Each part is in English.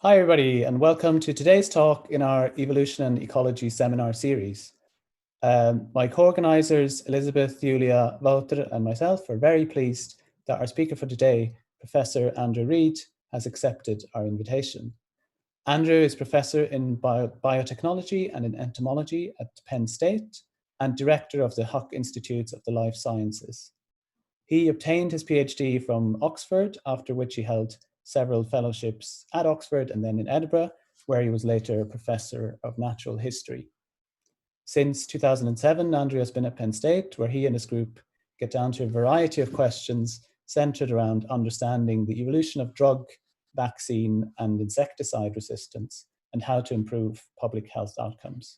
Hi, everybody, and welcome to today's talk in our Evolution and Ecology seminar series. My co-organizers, Elizabeth, Julia, Wouter, and myself are very pleased that our speaker for today, Professor Andrew Reid, has accepted our invitation. Andrew is Professor in Biotechnology and in Entomology at Penn State and Director of the Huck Institutes of the Life Sciences. He obtained his PhD from Oxford, after which he held several fellowships at Oxford and then in Edinburgh, where he was later a Professor of Natural History. Since 2007, Andrew has been at Penn State, where he and his group get down to a variety of questions centered around understanding the evolution of drug, vaccine, and insecticide resistance, and how to improve public health outcomes.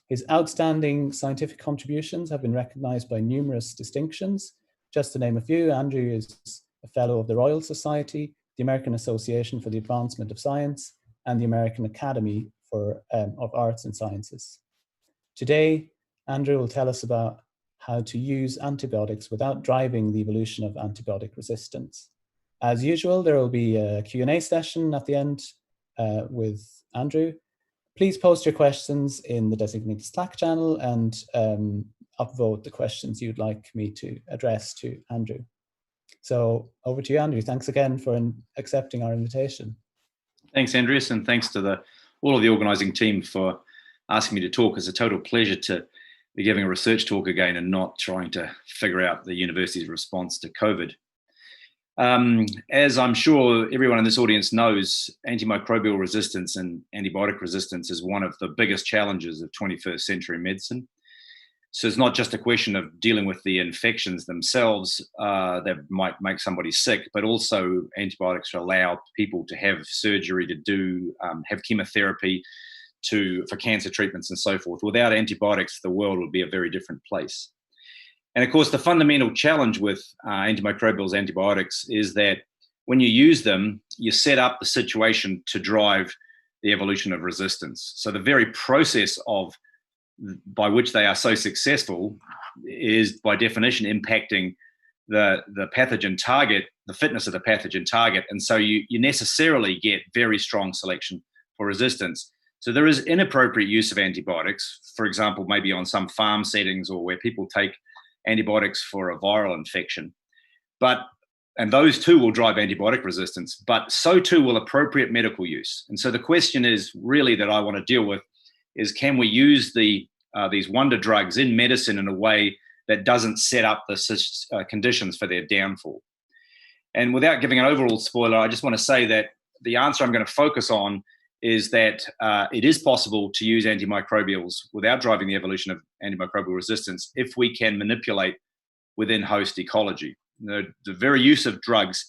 His outstanding scientific contributions have been recognized by numerous distinctions. Just to name a few, Andrew is a Fellow of the Royal Society, the American Association for the Advancement of Science, and the American Academy of Arts and Sciences. Today, Andrew will tell us about how to use antibiotics without driving the evolution of antibiotic resistance. As usual, there will be a Q&A session at the end with Andrew. Please post your questions in the designated Slack channel and upvote the questions you'd like me to address to Andrew. So over to you, Andrew. Thanks again for accepting our invitation. Thanks, Andreas, and thanks to all of the organising team for asking me to talk. It's a total pleasure to be giving a research talk again and not trying to figure out the university's response to COVID. As I'm sure everyone in this audience knows, antimicrobial resistance and antibiotic resistance is one of the biggest challenges of 21st century medicine. So it's not just a question of dealing with the infections themselves that might make somebody sick, but also antibiotics allow people to have surgery, to have chemotherapy, for cancer treatments and so forth. Without antibiotics, the world would be a very different place. And of course, the fundamental challenge with antimicrobials, antibiotics, is that when you use them, you set up the situation to drive the evolution of resistance. So the very process by which they are so successful is, by definition, impacting the pathogen target, the fitness of the pathogen target. And so you necessarily get very strong selection for resistance. So there is inappropriate use of antibiotics, for example, maybe on some farm settings or where people take antibiotics for a viral infection, and those too will drive antibiotic resistance, but so too will appropriate medical use. And so the question is really that I want to deal with is, can we use these wonder drugs in medicine in a way that doesn't set up the conditions for their downfall? And without giving an overall spoiler, I just want to say that the answer I'm going to focus on is that it is possible to use antimicrobials without driving the evolution of antimicrobial resistance if we can manipulate within host ecology. The very use of drugs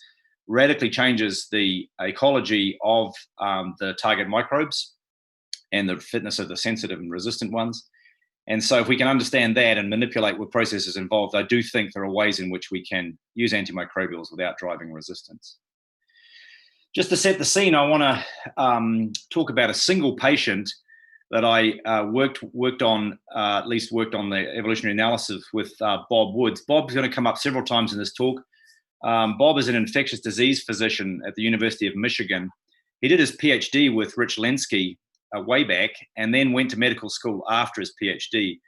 radically changes the ecology of the target microbes and the fitness of the sensitive and resistant ones. And so if we can understand that and manipulate what processes involved, I do think there are ways in which we can use antimicrobials without driving resistance. Just to set the scene, I want to talk about a single patient that I worked on the evolutionary analysis with Bob Woods. Bob's going to come up several times in this talk. Bob is an infectious disease physician at the University of Michigan. He did his PhD with Rich Lenski way back, and then went to medical school after his PhD.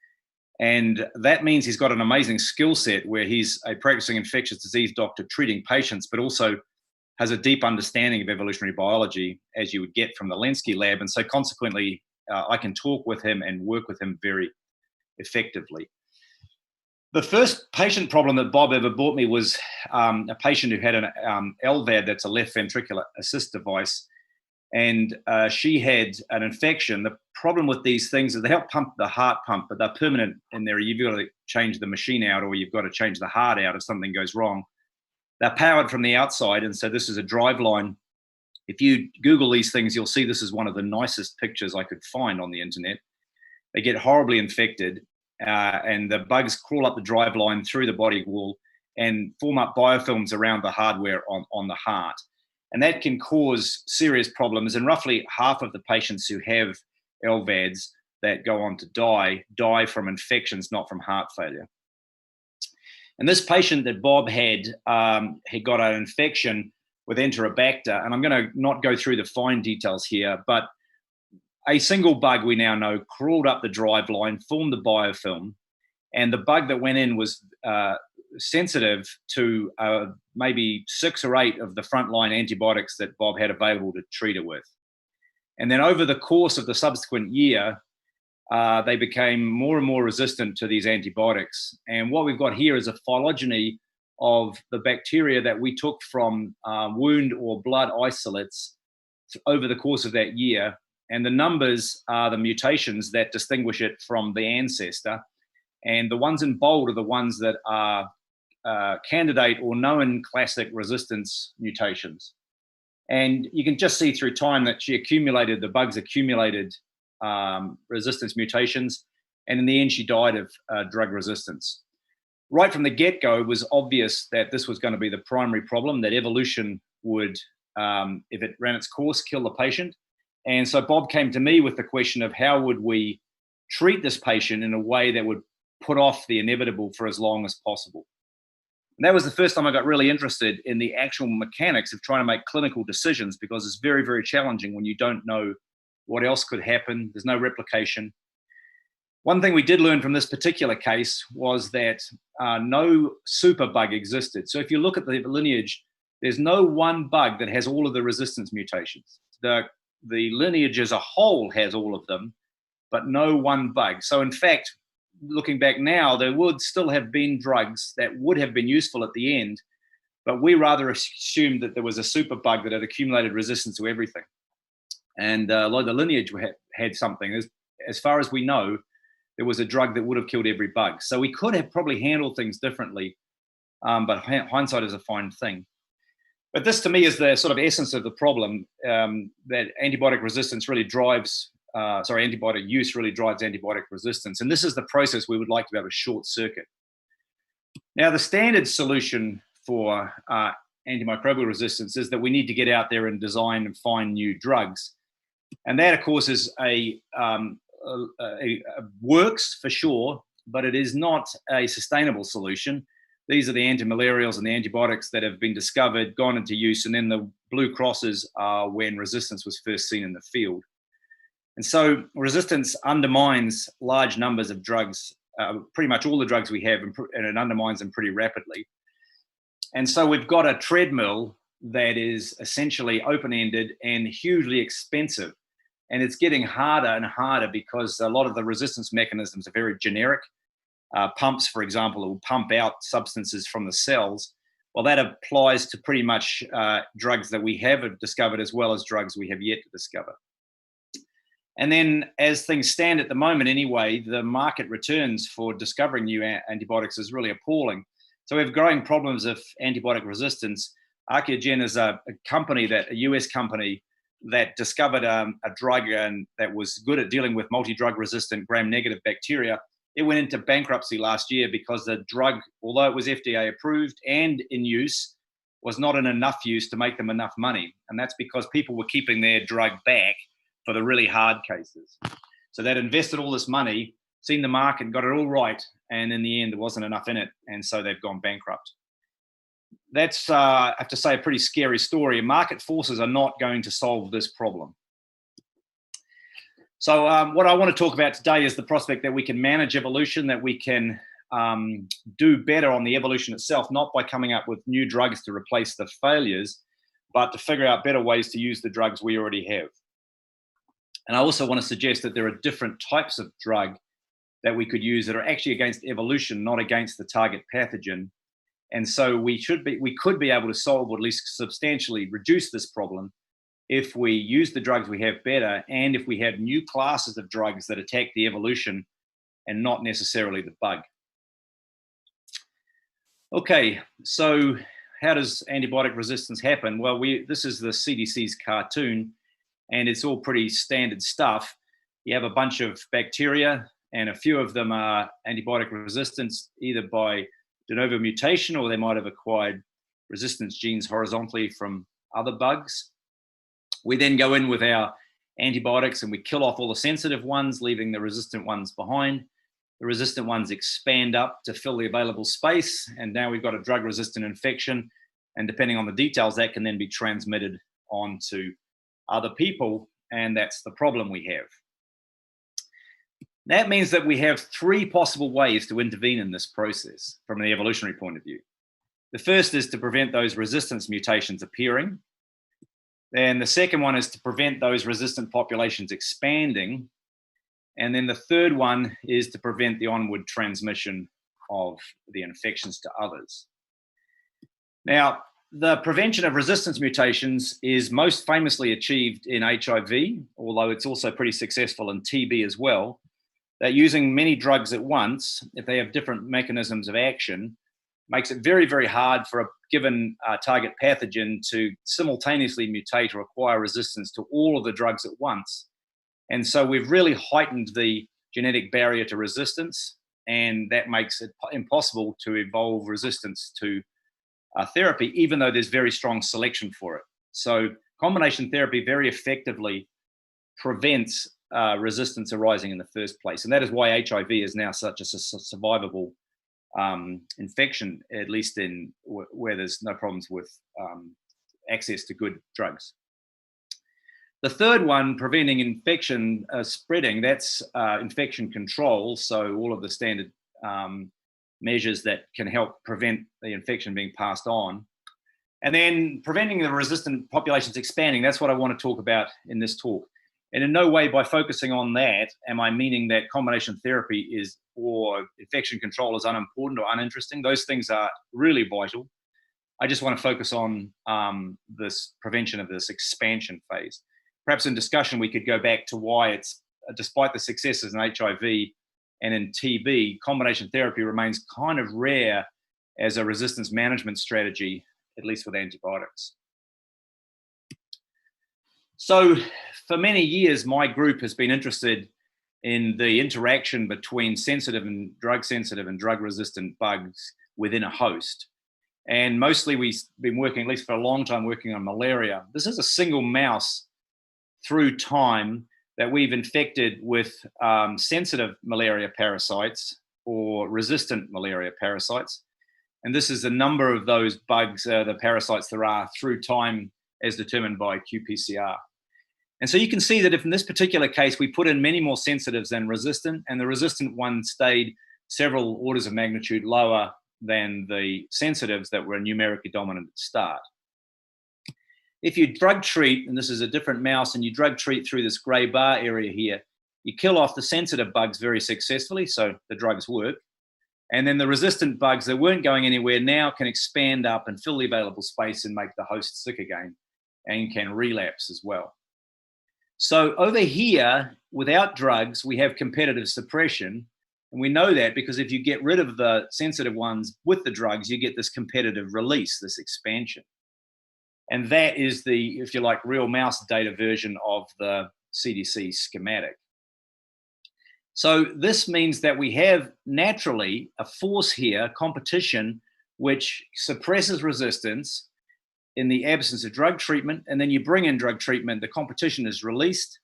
And that means he's got an amazing skill set where he's a practicing infectious disease doctor treating patients, but also has a deep understanding of evolutionary biology, as you would get from the Lenski lab. And so consequently, I can talk with him and work with him very effectively. The first patient problem that Bob ever brought me was a patient who had an LVAD, that's a left ventricular assist device, and she had an infection. The problem with these things is they help pump the heart pump, but they're permanent in there. You've got to change the machine out, or you've got to change the heart out if something goes wrong. They're powered from the outside, and so this is a drive line. If you Google these things, you'll see this is one of the nicest pictures I could find on the internet. They get horribly infected, and the bugs crawl up the drive line through the body wall and form up biofilms around the hardware on the heart. And that can cause serious problems. And roughly half of the patients who have LVADs that go on to die from infections, not from heart failure. And this patient that Bob had got an infection with Enterobacter. And I'm going to not go through the fine details here, but a single bug we now know crawled up the driveline, formed the biofilm, and the bug that went in was sensitive to maybe 6 or 8 of the frontline antibiotics that Bob had available to treat it with. And then over the course of the subsequent year, they became more and more resistant to these antibiotics. And what we've got here is a phylogeny of the bacteria that we took from wound or blood isolates over the course of that year. And the numbers are the mutations that distinguish it from the ancestor. And the ones in bold are the ones that are candidate or known classic resistance mutations. And you can just see through time that the bugs accumulated resistance mutations. And in the end, she died of drug resistance. Right from the get-go, it was obvious that this was going to be the primary problem, that evolution would, if it ran its course, kill the patient. And so Bob came to me with the question of how would we treat this patient in a way that would put off the inevitable for as long as possible. And that was the first time I got really interested in the actual mechanics of trying to make clinical decisions, because it's very, very challenging when you don't know what else could happen. There's no replication. One thing we did learn from this particular case was that no super bug existed. So if you look at the lineage, there's no one bug that has all of the resistance mutations. The lineage as a whole has all of them, but no one bug. So in fact, looking back now, there would still have been drugs that would have been useful at the end, but we rather assumed that there was a super bug that had accumulated resistance to everything. And like the lineage had something. As far as we know, there was a drug that would have killed every bug. So we could have probably handled things differently, but hindsight is a fine thing. But this to me is the sort of essence of the problem, that antibiotic resistance really drives, antibiotic use really drives antibiotic resistance. And this is the process we would like to be able to short circuit. Now, the standard solution for antimicrobial resistance is that we need to get out there and design and find new drugs. And that, of course, is works for sure, but it is not a sustainable solution. These are the antimalarials and the antibiotics that have been discovered, gone into use, and then the blue crosses are when resistance was first seen in the field. And so resistance undermines large numbers of drugs, pretty much all the drugs we have, and it undermines them pretty rapidly. And so we've got a treadmill that is essentially open-ended and hugely expensive. And it's getting harder and harder because a lot of the resistance mechanisms are very generic. Pumps, for example, will pump out substances from the cells. Well, that applies to pretty much drugs that we have discovered as well as drugs we have yet to discover. And then as things stand at the moment anyway, the market returns for discovering new antibiotics is really appalling. So we have growing problems of antibiotic resistance. Archaeogen is a US company that discovered a drug that was good at dealing with multi-drug resistant gram-negative bacteria. It went into bankruptcy last year because the drug, although it was FDA approved and in use, was not in enough use to make them enough money. And that's because people were keeping their drug back for the really hard cases. So they'd invested all this money, seen the market, got it all right, and in the end, there wasn't enough in it, and so they've gone bankrupt. That's, I have to say, a pretty scary story. Market forces are not going to solve this problem. So what I want to talk about today is the prospect that we can manage evolution, that we can do better on the evolution itself, not by coming up with new drugs to replace the failures, but to figure out better ways to use the drugs we already have. And I also want to suggest that there are different types of drug that we could use that are actually against evolution, not against the target pathogen. And so we could be able to solve, or at least substantially reduce this problem, if we use the drugs we have better, and if we have new classes of drugs that attack the evolution and not necessarily the bug. Okay, so how does antibiotic resistance happen? Well, this is the CDC's cartoon, and it's all pretty standard stuff. You have a bunch of bacteria, and a few of them are antibiotic resistance, either by Denovo mutation, or they might have acquired resistance genes horizontally from other bugs. We then go in with our antibiotics and we kill off all the sensitive ones, leaving the resistant ones behind. The resistant ones expand up to fill the available space, and now we've got a drug-resistant infection. And depending on the details, that can then be transmitted on to other people. And that's the problem we have. That means that we have three possible ways to intervene in this process from an evolutionary point of view. The first is to prevent those resistance mutations appearing. Then the second one is to prevent those resistant populations expanding. And then the third one is to prevent the onward transmission of the infections to others. Now, the prevention of resistance mutations is most famously achieved in HIV, although it's also pretty successful in TB as well. That using many drugs at once, if they have different mechanisms of action, makes it very, very hard for a given target pathogen to simultaneously mutate or acquire resistance to all of the drugs at once. And so we've really heightened the genetic barrier to resistance, and that makes it impossible to evolve resistance to therapy, even though there's very strong selection for it. So combination therapy very effectively prevents resistance arising in the first place. And that is why HIV is now such a survivable infection, at least in where there's no problems with access to good drugs. The third one, preventing infection spreading, that's infection control. So all of the standard measures that can help prevent the infection being passed on. And then preventing the resistant populations expanding, that's what I want to talk about in this talk. And in no way by focusing on that am I meaning that combination therapy is or infection control is unimportant or uninteresting. Those things are really vital. I just want to focus on this prevention of this expansion phase. Perhaps in discussion, we could go back to why it's, despite the successes in HIV and in TB, combination therapy remains kind of rare as a resistance management strategy, at least with antibiotics. So for many years, my group has been interested in the interaction between sensitive and drug-resistant bugs within a host. And mostly we've been working, at least for a long time, working on malaria. This is a single mouse through time that we've infected with sensitive malaria parasites or resistant malaria parasites. And this is the number of those bugs, the parasites there are through time as determined by qPCR. And so you can see that if in this particular case, we put in many more sensitives than resistant, and the resistant one stayed several orders of magnitude lower than the sensitives that were numerically dominant at the start. If you drug treat, and this is a different mouse, and you drug treat through this gray bar area here, you kill off the sensitive bugs very successfully, so the drugs work. And then the resistant bugs that weren't going anywhere now can expand up and fill the available space and make the host sick again, and can relapse as well. So over here, without drugs, we have competitive suppression. And we know that because if you get rid of the sensitive ones with the drugs, you get this competitive release, this expansion. And that is the, if you like, real mouse data version of the CDC schematic. So this means that we have naturally a force here, competition, which suppresses resistance in the absence of drug treatment. And then you bring in drug treatment, the competition is released,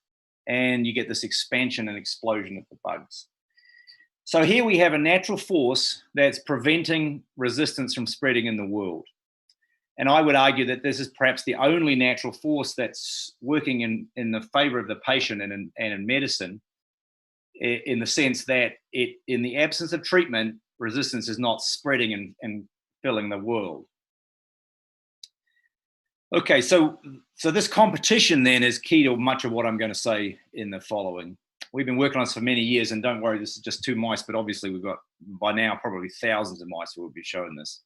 and you get this expansion and explosion of the bugs. So here we have a natural force that's preventing resistance from spreading in the world. And I would argue that this is perhaps the only natural force that's working in the favor of the patient and in medicine, in the sense that in the absence of treatment, resistance is not spreading and filling the world. Okay, so this competition then is key to much of what I'm going to say in the following. We've been working on this for many years, and don't worry, this is just 2 mice, but obviously we've got by now probably thousands of mice who will be showing this.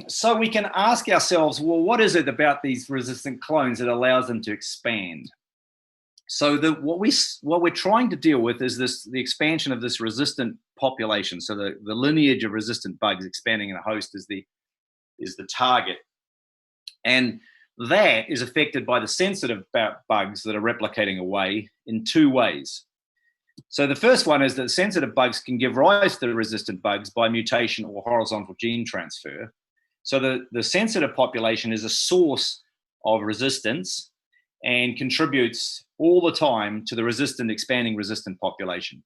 So we can ask ourselves, well, what is it about these resistant clones that allows them to expand? So what we're trying to deal with is the expansion of this resistant population. So the lineage of resistant bugs expanding in a host is the target. And that is affected by the sensitive bugs that are replicating away in 2 ways. So the first one is that sensitive bugs can give rise to resistant bugs by mutation or horizontal gene transfer. So the sensitive population is a source of resistance and contributes all the time to the expanding resistant population.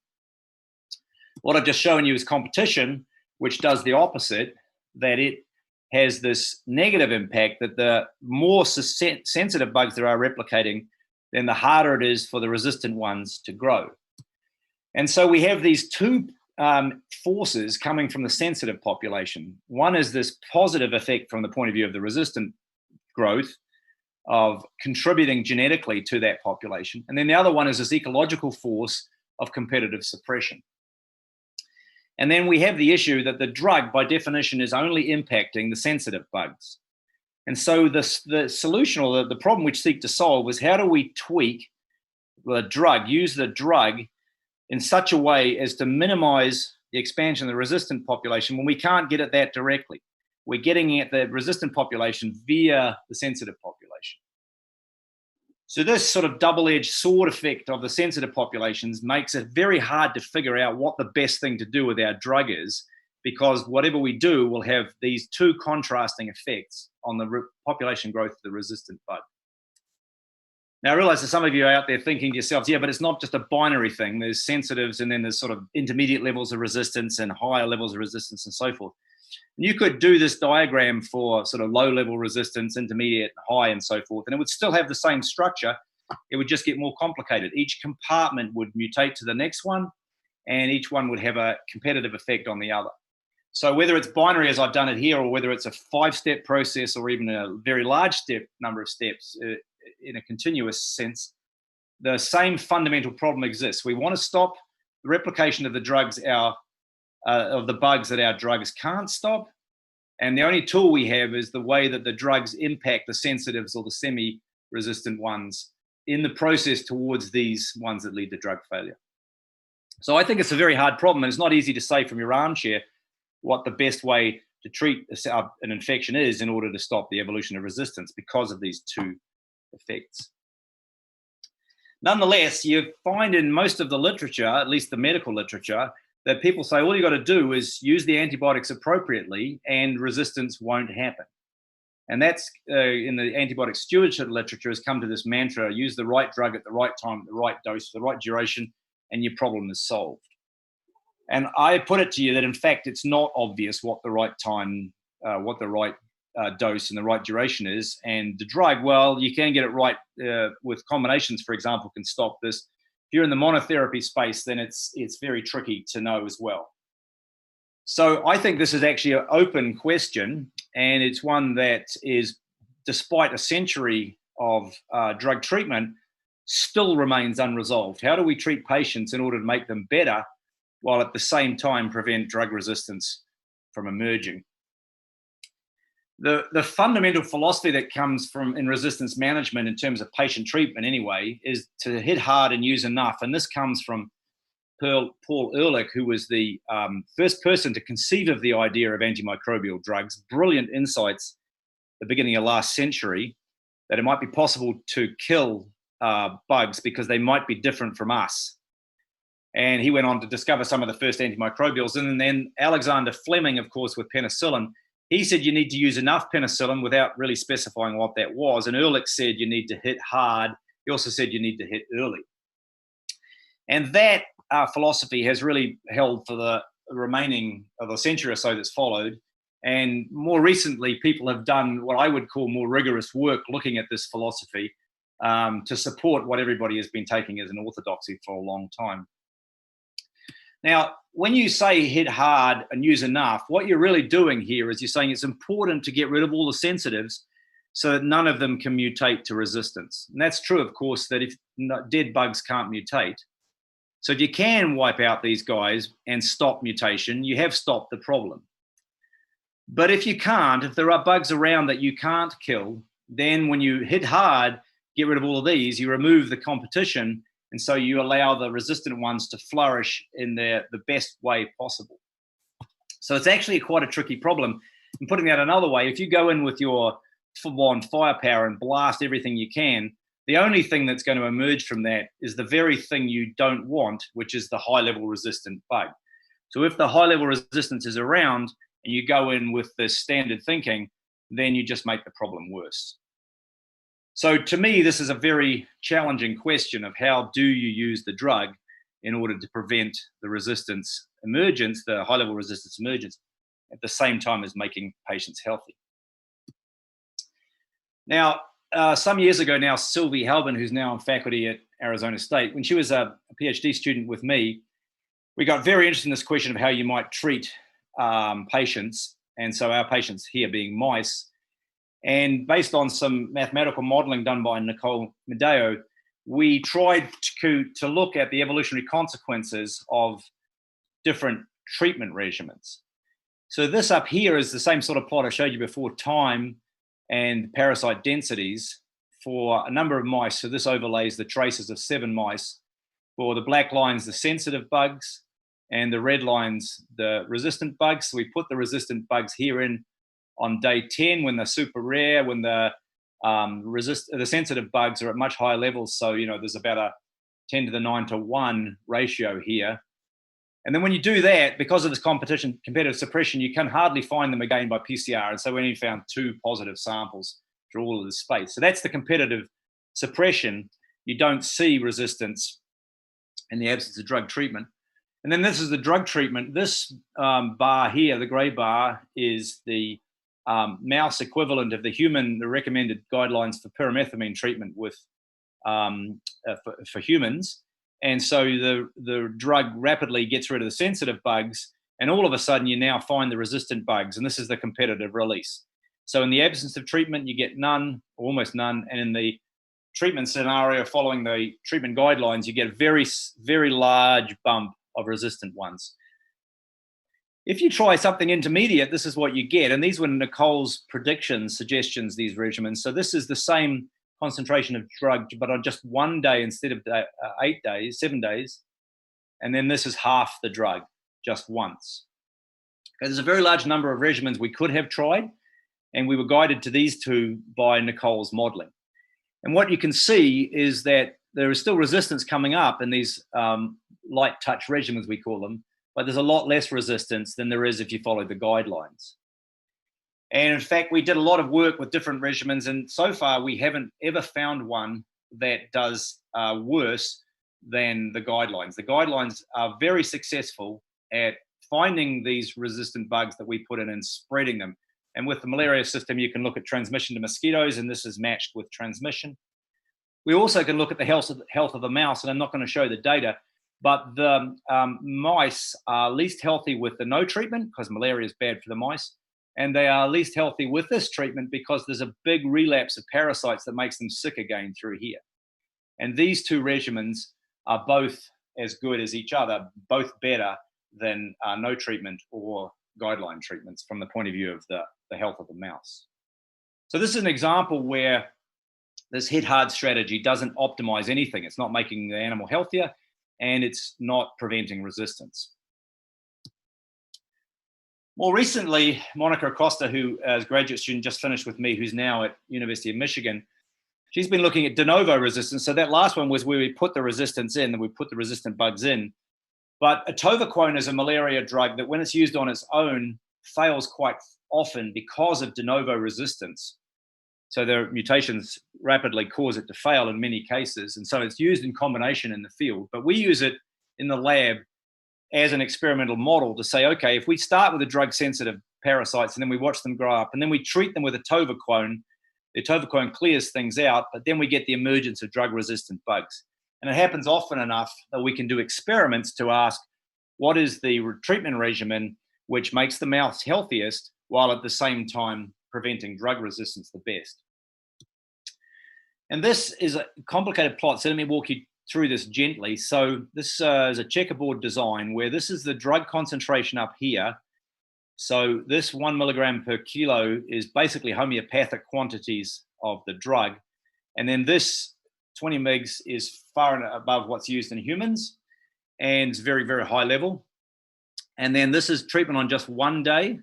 What I've just shown you is competition, which does the opposite, that it has this negative impact that the more sensitive bugs there are replicating, then the harder it is for the resistant ones to grow. And so we have these two forces coming from the sensitive population. One is this positive effect from the point of view of the resistant growth of contributing genetically to that population. And then the other one is this ecological force of competitive suppression. And then we have the issue that the drug, by definition, is only impacting the sensitive bugs. And so the solution, or the problem we seek to solve, was how do we tweak the drug, use the drug in such a way as to minimize the expansion of the resistant population when we can't get at that directly. We're getting at the resistant population via the sensitive population. So this sort of double-edged sword effect of the sensitive populations makes it very hard to figure out what the best thing to do with our drug is, because whatever we do will have these two contrasting effects on the population growth of the resistant bug. Now, I realize that some of you are out there thinking to yourselves, yeah, but it's not just a binary thing. There's sensitives, and then there's sort of intermediate levels of resistance and higher levels of resistance and so forth. And you could do this diagram for sort of low-level resistance, intermediate, high, and so forth, and it would still have the same structure. It would just get more complicated. Each compartment would mutate to the next one, and each one would have a competitive effect on the other. So whether it's binary, as I've done it here, or whether it's a 5-step process or even a very large number of steps in a continuous sense, the same fundamental problem exists. We want to stop the replication of the drugs, of the bugs that our drugs can't stop. And the only tool we have is the way that the drugs impact the sensitives or the semi-resistant ones in the process towards these ones that lead to drug failure. So I think it's a very hard problem, and it's not easy to say from your armchair what the best way to treat an infection is in order to stop the evolution of resistance because of these two effects. Nonetheless, you find in most of the literature, at least the medical literature, that people say all you got to do is use the antibiotics appropriately and resistance won't happen. And that's in the antibiotic stewardship literature has come to this mantra: use the right drug at the right time, at the right dose, for the right duration, and your problem is solved. And I put it to you that, in fact, it's not obvious what the right time, what the right dose and the right duration is. And the drug, well, you can get it right with combinations, for example, can stop this. If you're in the monotherapy space, then it's very tricky to know as well. So I think this is actually an open question, and it's one that is, despite a century of drug treatment, still remains unresolved. How do we treat patients in order to make them better while at the same time prevent drug resistance from emerging? The fundamental philosophy that comes from in resistance management in terms of patient treatment anyway is to hit hard and use enough. And this comes from Paul Ehrlich, who was the first person to conceive of the idea of antimicrobial drugs. Brilliant insights at the beginning of last century that it might be possible to kill bugs because they might be different from us. And he went on to discover some of the first antimicrobials. And then Alexander Fleming, of course, with penicillin, he said you need to use enough penicillin without really specifying what that was. And Ehrlich said you need to hit hard. He also said you need to hit early. And that philosophy has really held for the remaining of a century or so that's followed. And more recently, people have done what I would call more rigorous work looking at this philosophy to support what everybody has been taking as an orthodoxy for a long time. Now, when you say hit hard and use enough, what you're really doing here is you're saying it's important to get rid of all the sensitives so that none of them can mutate to resistance. And that's true, of course, that if dead bugs can't mutate. So if you can wipe out these guys and stop mutation, you have stopped the problem. But if you can't, if there are bugs around that you can't kill, then when you hit hard, get rid of all of these, you remove the competition, and so you allow the resistant ones to flourish in the best way possible. So it's actually quite a tricky problem. And putting that another way, if you go in with your full-on firepower and blast everything you can, the only thing that's going to emerge from that is the very thing you don't want, which is the high-level resistant bug. So if the high-level resistance is around and you go in with this standard thinking, then you just make the problem worse. So to me, this is a very challenging question of how do you use the drug in order to prevent the resistance emergence, the high-level resistance emergence, at the same time as making patients healthy. Now, some years ago now, Sylvie Halbin, who's now on faculty at Arizona State, when she was a PhD student with me, we got very interested in this question of how you might treat patients. And so our patients here being mice. And based on some mathematical modeling done by Nicole Medeo, we tried to look at the evolutionary consequences of different treatment regimens. So this up here is the same sort of plot I showed you before, time and parasite densities for a number of mice. So this overlays the traces of 7 mice. For the black lines, the sensitive bugs, and the red lines, the resistant bugs. So we put the resistant bugs here in on day 10 when they're super rare, when the sensitive bugs are at much higher levels. So, there's about a 10 to the 9 to 1 ratio here. And then when you do that, because of this competitive suppression, you can hardly find them again by PCR. And so we only found 2 positive samples through all of this space. So that's the competitive suppression. You don't see resistance in the absence of drug treatment. And then this is the drug treatment. This bar here, the gray bar, is the mouse equivalent of the recommended guidelines for pyrimethamine treatment with for humans. And so the drug rapidly gets rid of the sensitive bugs, and all of a sudden you now find the resistant bugs, and this is the competitive release. So in the absence of treatment, you get none, almost none, and in the treatment scenario following the treatment guidelines, you get a very, very large bump of resistant ones. If you try something intermediate, this is what you get, and these were Nicole's predictions, suggestions, these regimens. So this is the same concentration of drug, but on just 1 day instead of 7 days. And then this is half the drug, just once. Okay, there's a very large number of regimens we could have tried, and we were guided to these 2 by Nicole's modeling. And what you can see is that there is still resistance coming up in these light touch regimens, we call them, but there's a lot less resistance than there is if you follow the guidelines. And in fact, we did a lot of work with different regimens, and so far we haven't ever found one that does worse than the guidelines. The guidelines are very successful at finding these resistant bugs that we put in and spreading them. And with the malaria system, you can look at transmission to mosquitoes, and this is matched with transmission. We also can look at the health of the mouse, and I'm not going to show the data, but the mice are least healthy with the no treatment because malaria is bad for the mice. And they are least healthy with this treatment because there's a big relapse of parasites that makes them sick again through here. And these 2 regimens are both as good as each other, both better than no treatment or guideline treatments from the point of view of the health of the mouse. So this is an example where this hit hard strategy doesn't optimize anything. It's not making the animal healthier, and it's not preventing resistance. More recently, Monica Acosta, who is a graduate student just finished with me, who's now at University of Michigan, she's been looking at Denovo resistance. So that last one was where we put the resistance in, and we put the resistant bugs in. But atovaquone is a malaria drug that when it's used on its own fails quite often because of Denovo resistance. So the mutations rapidly cause it to fail in many cases. And so it's used in combination in the field. But we use it in the lab as an experimental model to say, okay, if we start with the drug-sensitive parasites and then we watch them grow up and then we treat them with atovaquone, the atovaquone clears things out, but then we get the emergence of drug-resistant bugs. And it happens often enough that we can do experiments to ask, what is the treatment regimen which makes the mouse healthiest while at the same time preventing drug resistance the best? And this is a complicated plot, so let me walk you through this gently. So this is a checkerboard design where this is the drug concentration up here. So this 1 milligram per kilo is basically homeopathic quantities of the drug. And then this 20 mgs is far above what's used in humans, and it's very, very high level. And then this is treatment on just 1 day,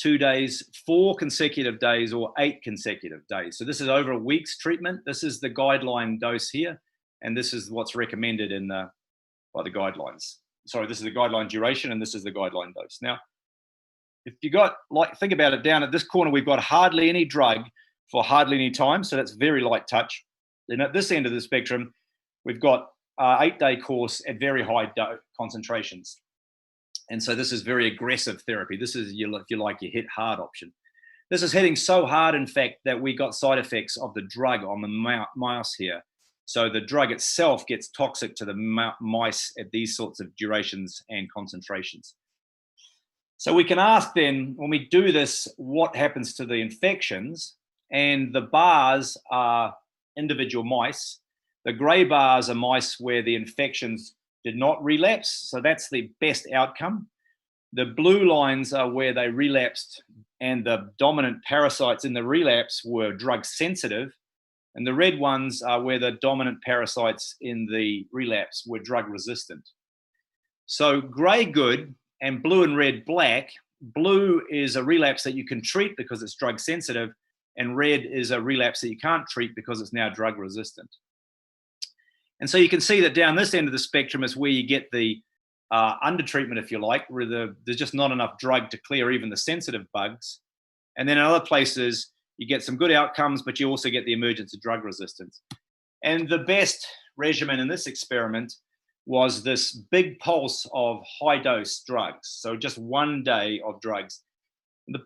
2 days, 4 consecutive days, or 8 consecutive days. So this is over a week's treatment. This is the guideline dose here, and this is what's recommended by the guidelines. Sorry, this is the guideline duration, and this is the guideline dose. Now, if you think about it, down at this corner, we've got hardly any drug for hardly any time, so that's very light touch. Then at this end of the spectrum, we've got 8-day course at very high concentrations. And so this is very aggressive therapy. This is, if you like, your hit hard option. This is hitting so hard, in fact, that we got side effects of the drug on the mouse here. So the drug itself gets toxic to the mice at these sorts of durations and concentrations. So we can ask then, when we do this, what happens to the infections? And the bars are individual mice. The gray bars are mice where the infections did not relapse. So that's the best outcome. The blue lines are where they relapsed and the dominant parasites in the relapse were drug sensitive. And the red ones are where the dominant parasites in the relapse were drug resistant. So gray good and blue and red black. Blue is a relapse that you can treat because it's drug sensitive, and red is a relapse that you can't treat because it's now drug resistant. And so you can see that down this end of the spectrum is where you get the under treatment, if you like, where there's just not enough drug to clear even the sensitive bugs. And then in other places, you get some good outcomes, but you also get the emergence of drug resistance. And the best regimen in this experiment was this big pulse of high dose drugs. So just 1 day of drugs.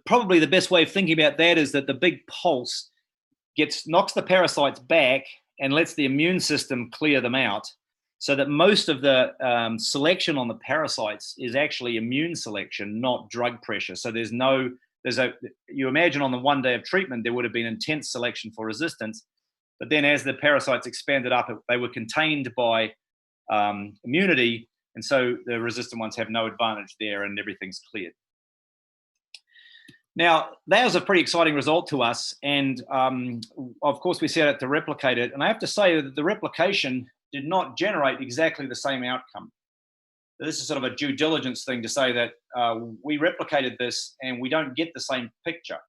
Probably the best way of thinking about that is that the big pulse knocks the parasites back and lets the immune system clear them out, so that most of the selection on the parasites is actually immune selection, not drug pressure. So you imagine on the 1 day of treatment, there would have been intense selection for resistance, but then as the parasites expanded up, they were contained by immunity, and so the resistant ones have no advantage there and everything's cleared. Now, that was a pretty exciting result to us, and of course we set out to replicate it, and I have to say that the replication did not generate exactly the same outcome. This is sort of a due diligence thing to say that we replicated this and we don't get the same picture.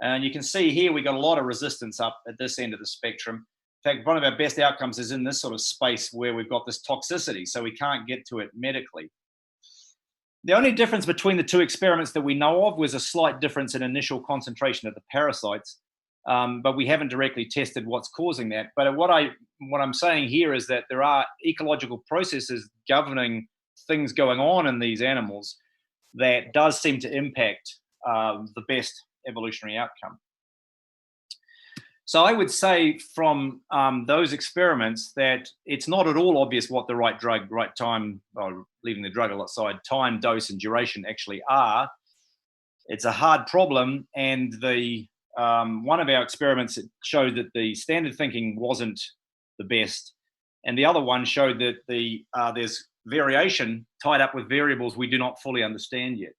And you can see here we got a lot of resistance up at this end of the spectrum. In fact, one of our best outcomes is in this sort of space where we've got this toxicity, so we can't get to it medically. The only difference between the two experiments that we know of was a slight difference in initial concentration of the parasites, but we haven't directly tested what's causing that. But what I'm saying here is that there are ecological processes governing things going on in these animals that does seem to impact the best evolutionary outcome. So I would say from those experiments that it's not at all obvious what the right drug, right time, or leaving the drug aside, time, dose, and duration actually are. It's a hard problem, and one of our experiments showed that the standard thinking wasn't the best, and the other one showed that there's variation tied up with variables we do not fully understand yet.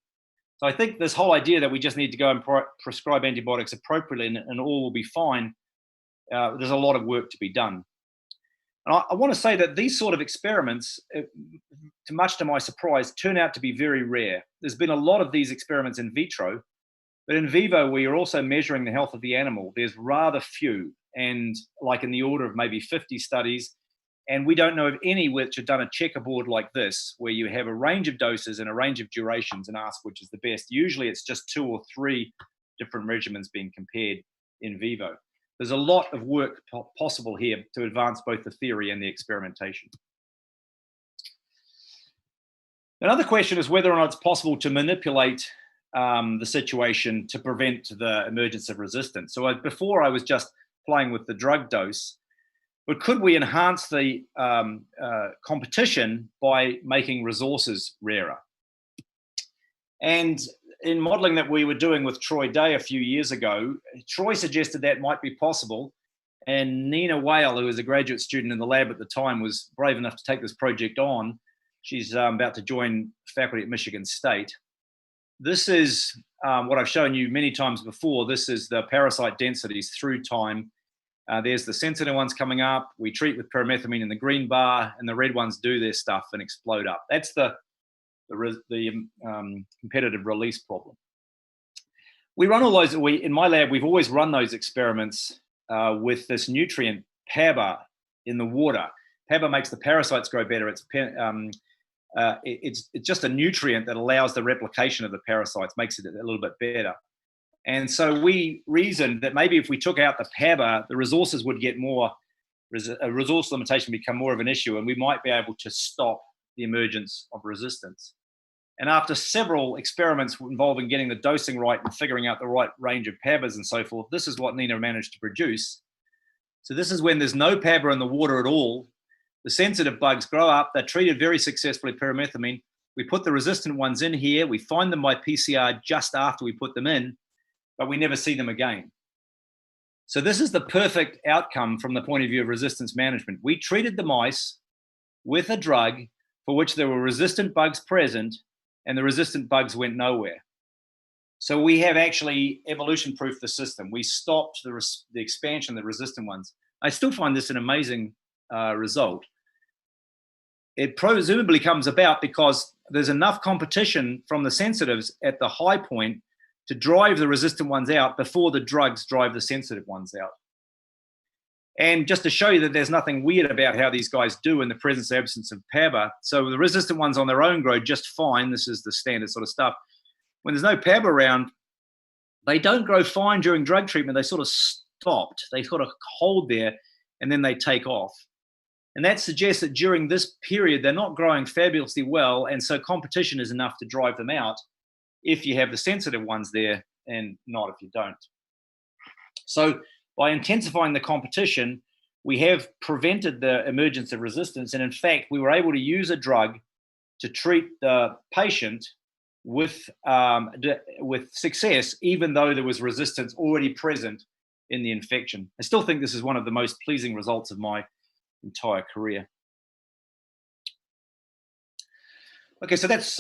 So I think this whole idea that we just need to go and prescribe antibiotics appropriately and all will be fine, there's a lot of work to be done. And I want to say that these sort of experiments, much to my surprise, turn out to be very rare. There's been a lot of these experiments in vitro, but in vivo, we are also measuring the health of the animal. There's rather few, and like in the order of maybe 50 studies, and we don't know of any which have done a checkerboard like this, where you have a range of doses and a range of durations and ask which is the best. Usually it's just 2 or 3 different regimens being compared in vivo. There's a lot of work possible here to advance both the theory and the experimentation. Another question is whether or not it's possible to manipulate the situation to prevent the emergence of resistance. So before I was just playing with the drug dose, but could we enhance the competition by making resources rarer? And in modeling that we were doing with Troy Day a few years ago, Troy suggested that might be possible. And Nina Whale, who was a graduate student in the lab at the time, was brave enough to take this project on. She's about to join faculty at Michigan State. This is what I've shown you many times before. This is the parasite densities through time. There's the sensitive ones coming up. We treat with pyrimethamine in the green bar, and the red ones do their stuff and explode up. That's the competitive release problem. We run all those. In my lab, we've always run those experiments with this nutrient PABA in the water. PABA makes the parasites grow better. It's just a nutrient that allows the replication of the parasites, makes it a little bit better. And so we reasoned that maybe if we took out the PABA, the resources would get more, a resource limitation become more of an issue, and we might be able to stop the emergence of resistance. And after several experiments involving getting the dosing right and figuring out the right range of PABAs and so forth, this is what Nina managed to produce. So this is when there's no PABA in the water at all. The sensitive bugs grow up. They're treated very successfully with pyrimethamine. We put the resistant ones in here. We find them by PCR just after we put them in, but we never see them again. So this is the perfect outcome from the point of view of resistance management. We treated the mice with a drug for which there were resistant bugs present, and the resistant bugs went nowhere. So we have actually evolution-proofed the system. We stopped the expansion of the resistant ones. I still find this an amazing result. It presumably comes about because there's enough competition from the sensitives at the high point to drive the resistant ones out before the drugs drive the sensitive ones out. And just to show you that there's nothing weird about how these guys do in the presence or absence of PABA. So the resistant ones on their own grow just fine. This is the standard sort of stuff. When there's no PABA around, they don't grow fine during drug treatment. They sort of stopped. They sort of hold there and then they take off. And that suggests that during this period, they're not growing fabulously well. And so competition is enough to drive them out if you have the sensitive ones there and not if you don't. So by intensifying the competition, we have prevented the emergence of resistance. And in fact, we were able to use a drug to treat the patient with success, even though there was resistance already present in the infection. I still think this is one of the most pleasing results of my entire career. Okay, so that's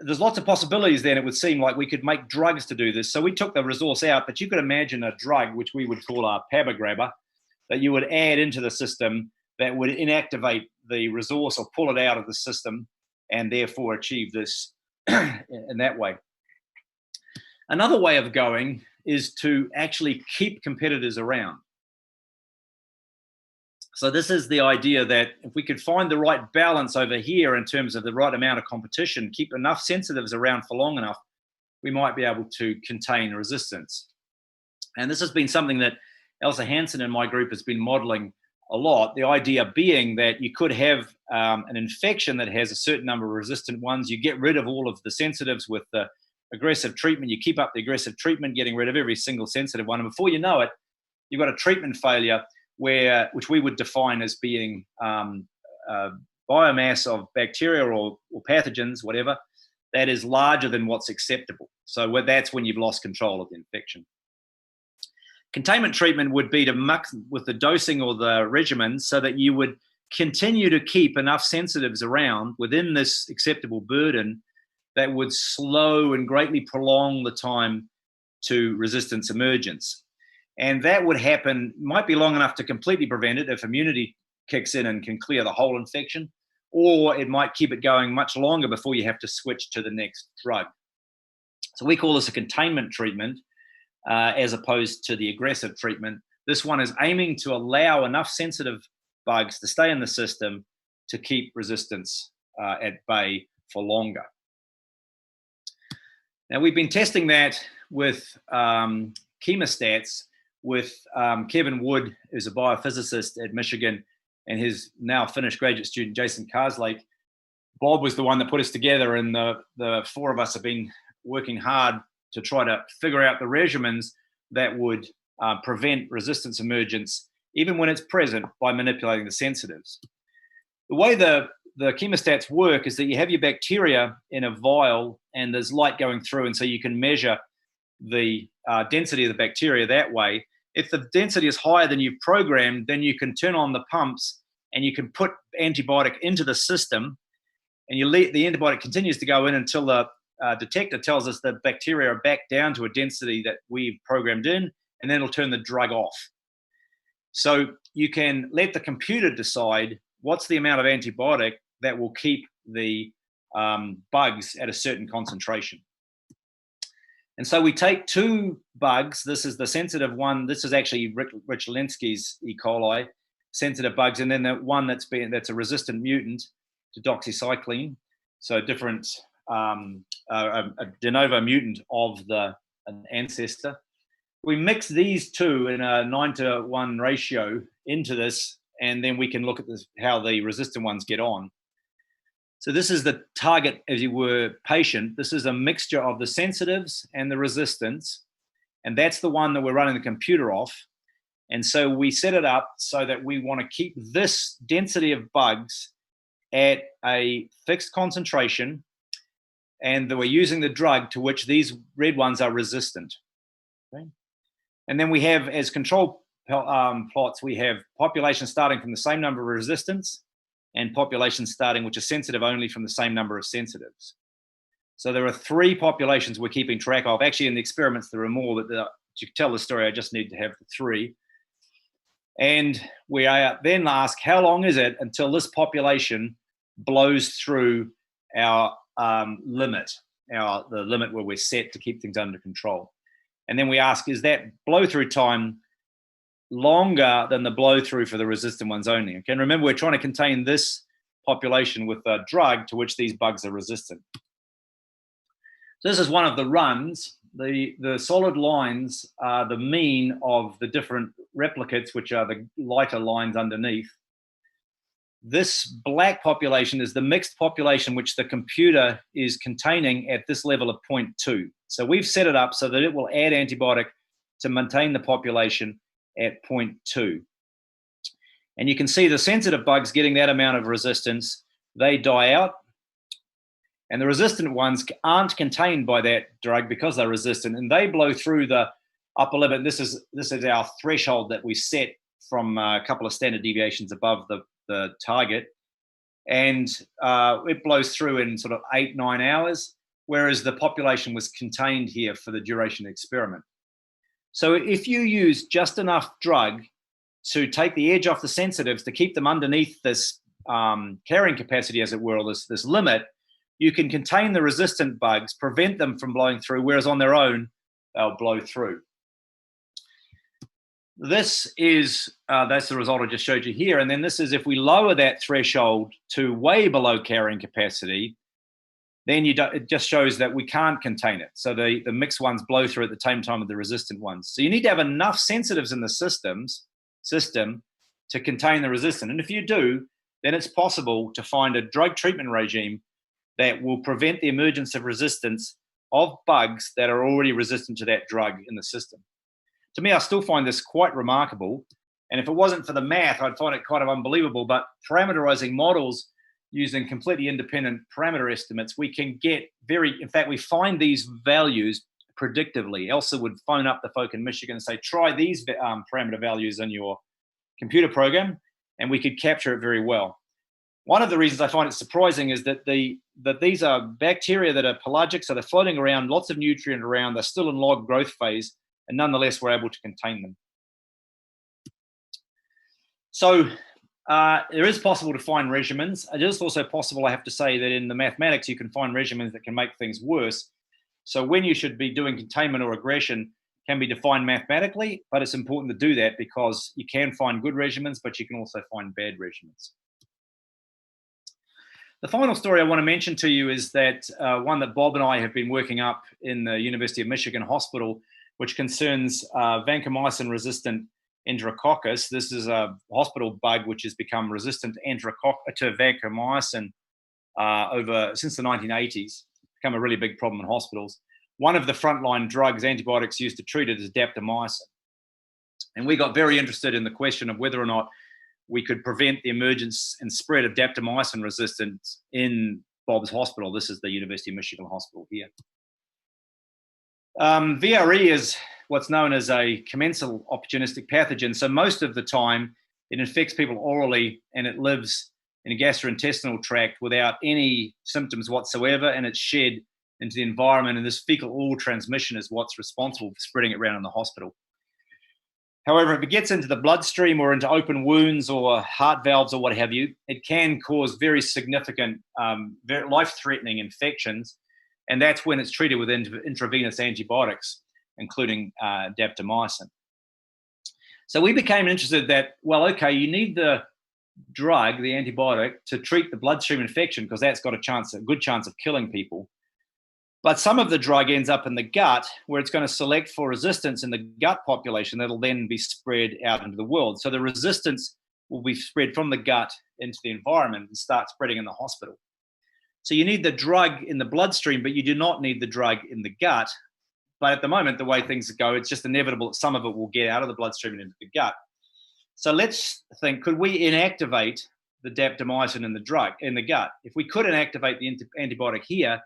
there's lots of possibilities then. It would seem like we could make drugs to do this. So we took the resource out, but you could imagine a drug, which we would call our PABA grabber, that you would add into the system that would inactivate the resource or pull it out of the system and therefore achieve this in that way. Another way of going is to actually keep competitors around. So this is the idea that if we could find the right balance over here in terms of the right amount of competition, keep enough sensitives around for long enough, we might be able to contain resistance. And this has been something that Elsa Hansen and my group has been modeling a lot. The idea being that you could have an infection that has a certain number of resistant ones. You get rid of all of the sensitives with the aggressive treatment. You keep up the aggressive treatment, getting rid of every single sensitive one. And before you know it, you've got a treatment failure which we would define as being biomass of bacteria or pathogens, whatever, that is larger than what's acceptable. So that's when you've lost control of the infection. Containment treatment would be to muck with the dosing or the regimen so that you would continue to keep enough sensitives around within this acceptable burden that would slow and greatly prolong the time to resistance emergence. And that would happen, might be long enough to completely prevent it if immunity kicks in and can clear the whole infection, or it might keep it going much longer before you have to switch to the next drug. So we call this a containment treatment as opposed to the aggressive treatment. This one is aiming to allow enough sensitive bugs to stay in the system to keep resistance at bay for longer. Now, we've been testing that with chemostats with Kevin Wood, who's a biophysicist at Michigan, and his now finished graduate student, Jason Karslake. Bob was the one that put us together, and the four of us have been working hard to try to figure out the regimens that would prevent resistance emergence, even when it's present, by manipulating the sensitives. The way the chemostats work is that you have your bacteria in a vial, and there's light going through, and so you can measure the density of the bacteria that way. If the density is higher than you've programmed, then you can turn on the pumps and you can put antibiotic into the system, and the antibiotic continues to go in until the detector tells us that bacteria are back down to a density that we've programmed in, and then it'll turn the drug off. So you can let the computer decide what's the amount of antibiotic that will keep the bugs at a certain concentration. And so we take two bugs. This is the sensitive one. This is actually Rich Linsky's E. coli sensitive bugs, and then the one that's a resistant mutant to doxycycline. So different, a Denovo mutant of an ancestor. We mix these two in a 9-to-1 ratio into this, and then we can look at how the resistant ones get on. So this is the target, as you were, patient. This is a mixture of the sensitives and the resistance, and that's the one that we're running the computer off. And so we set it up so that we want to keep this density of bugs at a fixed concentration, and that we're using the drug to which these red ones are resistant. Okay? And then we have, as control plots, we have populations starting from the same number of resistance and populations starting, which are sensitive only, from the same number of sensitives. So there are 3 populations we're keeping track of. Actually, in the experiments, there are more, but to tell the story, I just need to have the 3. And we then ask, how long is it until this population blows through our limit, the limit where we're set to keep things under control? And then we ask, is that blow through time longer than the blow through for the resistant ones only? Okay, and remember, we're trying to contain this population with a drug to which these bugs are resistant. So this is one of the runs. The solid lines are the mean of the different replicates, which are the lighter lines underneath. This black population is the mixed population which the computer is containing at this level of 0.2. So we've set it up so that it will add antibiotic to maintain the population at 0.2. And you can see the sensitive bugs getting that amount of resistance, they die out. And the resistant ones aren't contained by that drug because they're resistant, and they blow through the upper limit. This is our threshold that we set from a couple of standard deviations above the target. And it blows through in sort of 8-9 hours, whereas the population was contained here for the duration of the experiment. So if you use just enough drug to take the edge off the sensitives, to keep them underneath this carrying capacity, as it were, or this limit, you can contain the resistant bugs, prevent them from blowing through, whereas on their own, they'll blow through. This is, that's the result I just showed you here. And then this is if we lower that threshold to way below carrying capacity, then it just shows that we can't contain it. So the mixed ones blow through at the same time as the resistant ones. So you need to have enough sensitives in the system to contain the resistant. And if you do, then it's possible to find a drug treatment regime that will prevent the emergence of resistance of bugs that are already resistant to that drug in the system. To me, I still find this quite remarkable. And if it wasn't for the math, I'd find it kind of unbelievable. But parameterizing models using completely independent parameter estimates, we can get in fact, we find these values predictively. Elsa would phone up the folk in Michigan and say, try these parameter values in your computer program, and we could capture it very well. One of the reasons I find it surprising is that these are bacteria that are pelagic, so they're floating around, lots of nutrient around, they're still in log growth phase, and nonetheless, we're able to contain them. So it is possible to find regimens. It is also possible, I have to say, that in the mathematics, you can find regimens that can make things worse. So when you should be doing containment or aggression can be defined mathematically, but it's important to do that because you can find good regimens, but you can also find bad regimens. The final story I want to mention to you is that one that Bob and I have been working up in the University of Michigan Hospital, which concerns vancomycin-resistant enterococcus. This is a hospital bug which has become resistant to vancomycin since the 1980s. It's become a really big problem in hospitals. One of the frontline drugs, antibiotics used to treat it, is daptomycin. And we got very interested in the question of whether or not we could prevent the emergence and spread of daptomycin resistance in Bob's hospital. This is the University of Michigan Hospital here. VRE is what's known as a commensal opportunistic pathogen. So most of the time, it infects people orally and it lives in a gastrointestinal tract without any symptoms whatsoever, and it's shed into the environment. And this fecal oral transmission is what's responsible for spreading it around in the hospital. However, if it gets into the bloodstream or into open wounds or heart valves or what have you, it can cause very significant, very life-threatening infections. And that's when it's treated with intravenous antibiotics, including daptomycin. So we became interested that, well, okay, you need the drug, the antibiotic, to treat the bloodstream infection because that's got a good chance of killing people. But some of the drug ends up in the gut where it's going to select for resistance in the gut population that'll then be spread out into the world. So the resistance will be spread from the gut into the environment and start spreading in the hospital. So you need the drug in the bloodstream, but you do not need the drug in the gut. But at the moment, the way things go, it's just inevitable that some of it will get out of the bloodstream and into the gut. So let's think, could we inactivate the daptomycin in the gut? If we could inactivate the antibiotic here,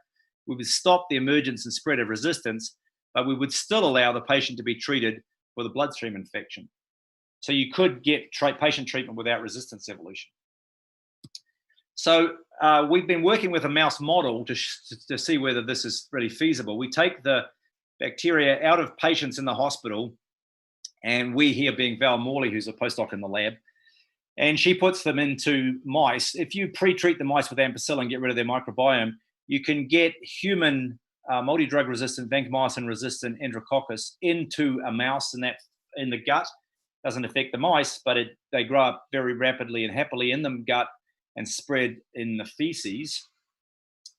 we would stop the emergence and spread of resistance, but we would still allow the patient to be treated for the bloodstream infection. So you could get patient treatment without resistance evolution. So we've been working with a mouse model to see whether this is really feasible. We take the bacteria out of patients in the hospital, and we here being Val Morley, who's a postdoc in the lab, and she puts them into mice. If you pre-treat the mice with ampicillin, get rid of their microbiome, you can get human multi-drug resistant, vancomycin resistant enterococcus into a mouse in the gut. Doesn't affect the mice, but they grow up very rapidly and happily in the gut and spread in the feces.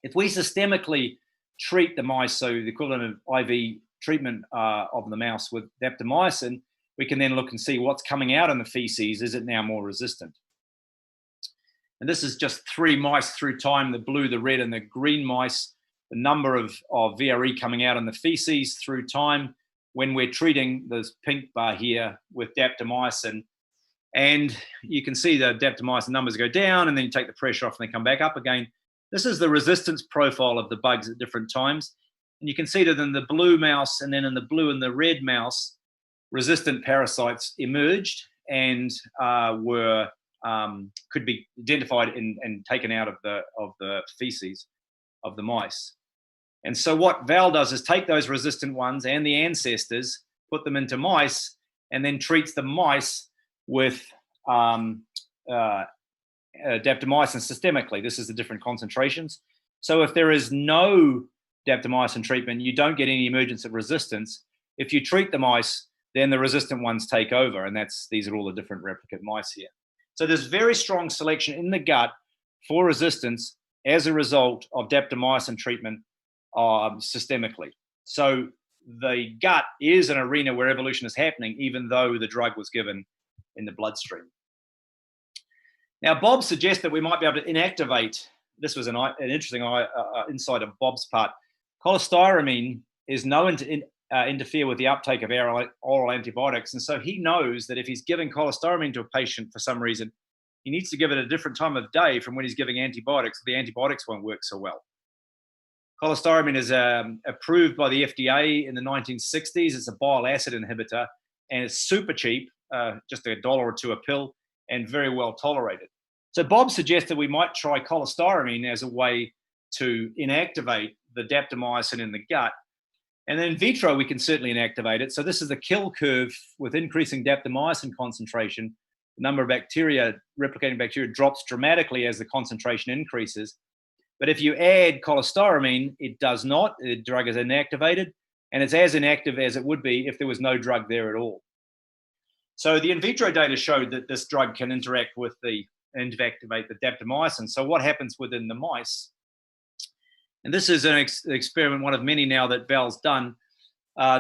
If we systemically treat the mice, so the equivalent of IV treatment of the mouse with daptomycin, we can then look and see what's coming out in the feces. Is it now more resistant? And this is just 3 mice through time, the blue, the red, and the green mice, the number of VRE coming out in the feces through time when we're treating this pink bar here with daptomycin. And you can see the daptomycin numbers go down, and then you take the pressure off and they come back up again. This is the resistance profile of the bugs at different times. And you can see that in the blue mouse and then in the blue and the red mouse, resistant parasites emerged and could be identified and taken out of the feces of the mice. And so what Val does is take those resistant ones and the ancestors, put them into mice, and then treats the mice with daptomycin systemically. This is the different concentrations. So if there is no daptomycin treatment, you don't get any emergence of resistance. If you treat the mice, then the resistant ones take over, and these are all the different replicate mice here. So there's very strong selection in the gut for resistance as a result of daptomycin treatment systemically. So the gut is an arena where evolution is happening, even though the drug was given in the bloodstream. Now, Bob suggests that we might be able to inactivate. This was an interesting insight of Bob's part. Cholestyramine is known to interfere with the uptake of oral antibiotics. And so he knows that if he's giving cholestyramine to a patient for some reason, he needs to give it a different time of day from when he's giving antibiotics. The antibiotics won't work so well. Cholestyramine is approved by the FDA in the 1960s. It's a bile acid inhibitor, and it's super cheap, just $1 or $2 a pill, and very well tolerated. So Bob suggested we might try cholestyramine as a way to inactivate the daptomycin in the gut. And then in vitro, we can certainly inactivate it. So this is the kill curve with increasing daptomycin concentration. The number of replicating bacteria drops dramatically as the concentration increases. But if you add cholestyramine, it does not. The drug is inactivated, and it's as inactive as it would be if there was no drug there at all. So the in vitro data showed that this drug can interact with and activate the daptomycin. So what happens within the mice? And this is an experiment, one of many now that Val's done.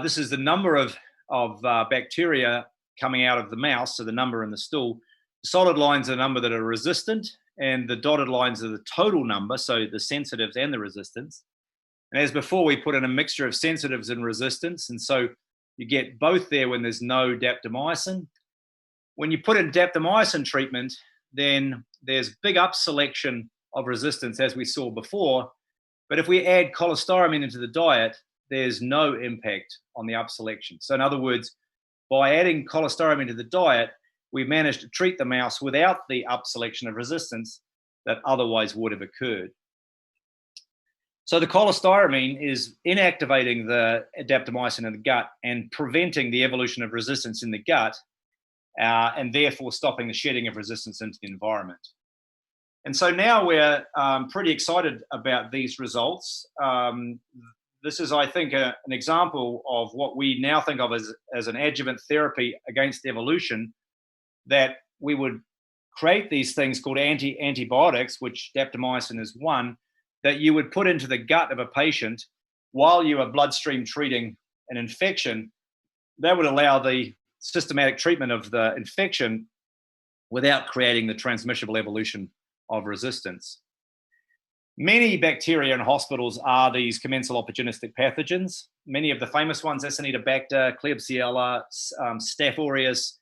This is the number of bacteria coming out of the mouse, so the number in the stool. The solid lines are the number that are resistant, and the dotted lines are the total number, so the sensitives and the resistance. And as before, we put in a mixture of sensitives and resistance, and so you get both there when there's no daptomycin. When you put in daptomycin treatment, then there's big up selection of resistance, as we saw before. But if we add cholestyramine into the diet, there's no impact on the up selection. So in other words, by adding cholestyramine to the diet, we managed to treat the mouse without the up selection of resistance that otherwise would have occurred. So the cholestyramine is inactivating the daptomycin in the gut and preventing the evolution of resistance in the gut, and therefore stopping the shedding of resistance into the environment. And so now we're pretty excited about these results. This is, I think, an example of what we now think of as an adjuvant therapy against evolution, that we would create these things called antibiotics, which daptomycin is one, that you would put into the gut of a patient while you are bloodstream treating an infection. That would allow the systematic treatment of the infection without creating the transmissible evolution of resistance. Many bacteria in hospitals are these commensal opportunistic pathogens. Many of the famous ones, Acinetobacter, Klebsiella, Staph aureus,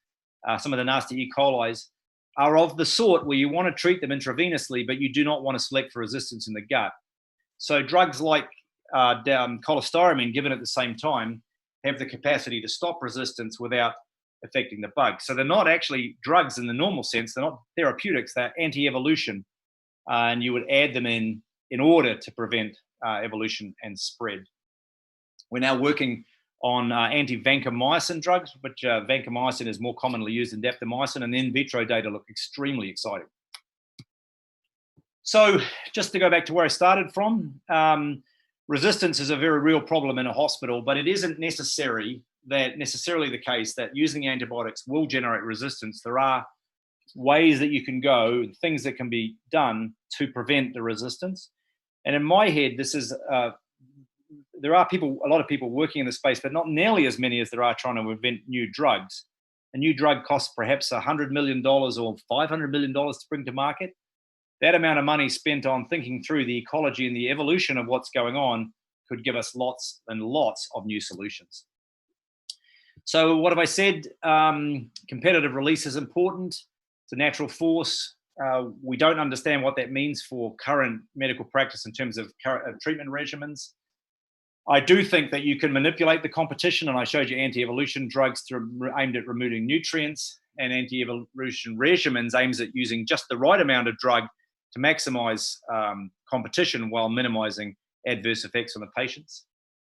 some of the nasty E. coli's, are of the sort where you want to treat them intravenously, but you do not want to select for resistance in the gut. So drugs like cholestyramine given at the same time have the capacity to stop resistance without affecting the bug. So they're not actually drugs in the normal sense. They're not therapeutics. They're anti-evolution. And you would add them in order to prevent evolution and spread. We're now working on anti-vancomycin drugs, which vancomycin is more commonly used than daptomycin, and in vitro data look extremely exciting. So just to go back to where I started from, resistance is a very real problem in a hospital, but it isn't necessarily the case that using antibiotics will generate resistance. There are ways that you can go, things that can be done to prevent the resistance. And in my head, this is there are a lot of people working in the space, but not nearly as many as there are trying to invent new drugs. A new drug costs perhaps $100 million or $500 million to bring to market. That amount of money spent on thinking through the ecology and the evolution of what's going on could give us lots and lots of new solutions. So what have I said? Competitive release is important. It's a natural force. We don't understand what that means for current medical practice in terms of treatment regimens. I do think that you can manipulate the competition, and I showed you anti-evolution drugs aimed at removing nutrients, and anti-evolution regimens aims at using just the right amount of drug to maximize competition while minimizing adverse effects on the patients.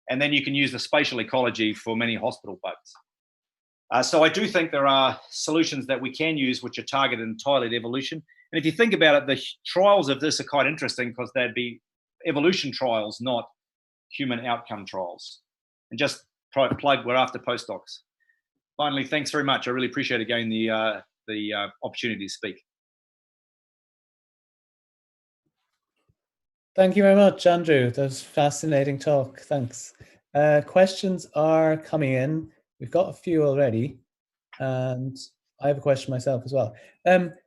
And then you can use the spatial ecology for many hospital bugs. So I do think there are solutions that we can use which are targeted entirely at evolution. And if you think about it, the trials of this are quite interesting because they'd be evolution trials, not human outcome trials. And just plug, we're after postdocs. Finally, thanks very much. I really appreciate again the opportunity to speak. Thank you very much, Andrew. That was a fascinating talk. Thanks. Questions are coming in. We've got a few already, and I have a question myself as well.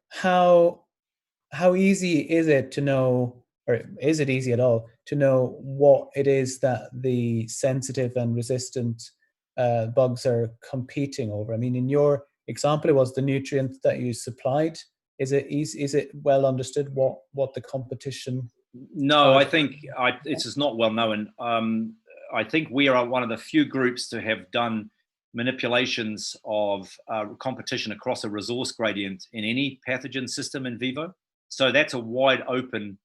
How easy is it to know, or is it easy at all, to know what it is that the sensitive and resistant bugs are competing over? I mean, in your example, it was the nutrient that you supplied. Is it easy? Is it well understood what the competition? No, I think it's just not well known. I think we are one of the few groups to have done manipulations of competition across a resource gradient in any pathogen system in vivo. So that's a wide open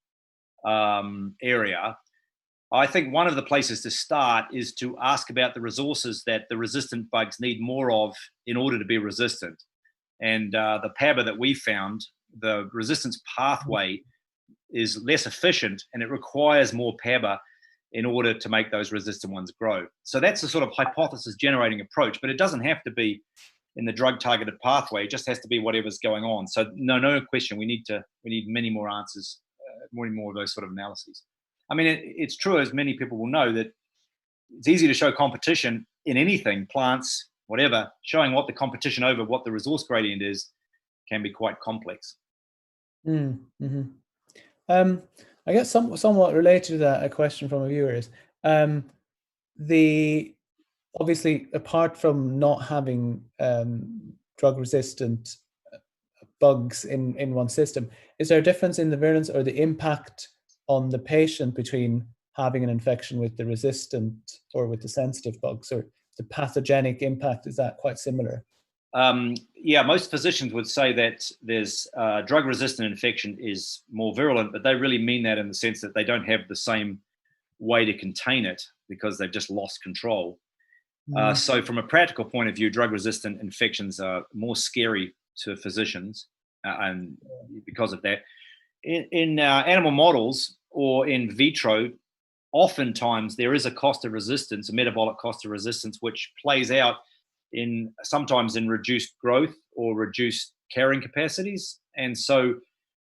area. I think one of the places to start is to ask about the resources that the resistant bugs need more of in order to be resistant. And the PABA that we found, the resistance pathway is less efficient and it requires more PABA in order to make those resistant ones grow. So that's a sort of hypothesis generating approach, but it doesn't have to be in the drug targeted pathway. It just has to be whatever's going on. So no question. We need many more answers, many more of those sort of analyses. I mean, it's true, as many people will know, that it's easy to show competition in anything, plants, whatever. Showing what the competition over what the resource gradient is can be quite complex. Mm-hmm. I guess somewhat related to that, a question from a viewer is, obviously, apart from not having drug-resistant bugs in one system, is there a difference in the virulence or the impact on the patient between having an infection with the resistant or with the sensitive bugs, or the pathogenic impact, is that quite similar? Yeah, most physicians would say that there's drug-resistant infection is more virulent, but they really mean that in the sense that they don't have the same way to contain it because they've just lost control. So from a practical point of view, drug-resistant infections are more scary to physicians, and because of that. In animal models or in vitro, oftentimes there is a cost of resistance, a metabolic cost of resistance, which plays out sometimes in reduced growth or reduced carrying capacities. And so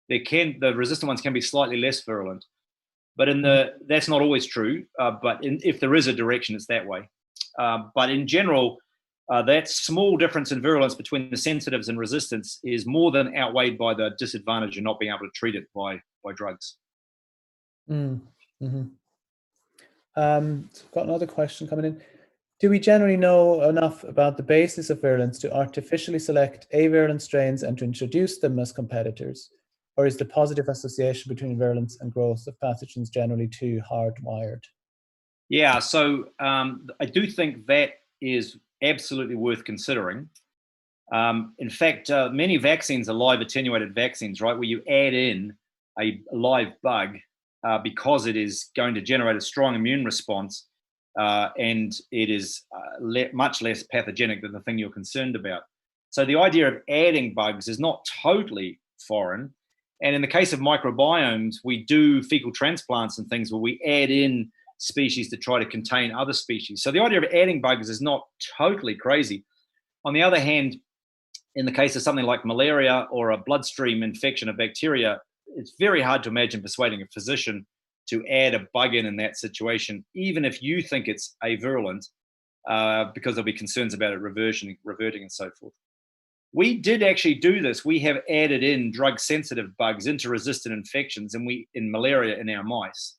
the resistant ones can be slightly less virulent. But that's not always true. But if there is a direction, it's that way. But in general, that small difference in virulence between the sensitives and resistance is more than outweighed by the disadvantage of not being able to treat it by drugs. Mm. Mm-hmm. So I've got another question coming in. Do we generally know enough about the basis of virulence to artificially select avirulent strains and to introduce them as competitors? Or is the positive association between virulence and growth of pathogens generally too hardwired? Yeah, so I do think that is absolutely worth considering. In fact, many vaccines are live attenuated vaccines, right, where you add in a live bug because it is going to generate a strong immune response and it is much less pathogenic than the thing you're concerned about. So the idea of adding bugs is not totally foreign. And in the case of microbiomes, we do fecal transplants and things where we add in species to try to contain other species. So the idea of adding bugs is not totally crazy. On the other hand, in the case of something like malaria or a bloodstream infection of bacteria, it's very hard to imagine persuading a physician to add a bug in that situation, even if you think it's avirulent, because there'll be concerns about it reverting and so forth. We did actually do this. We have added in drug-sensitive bugs into resistant infections, and in malaria in our mice,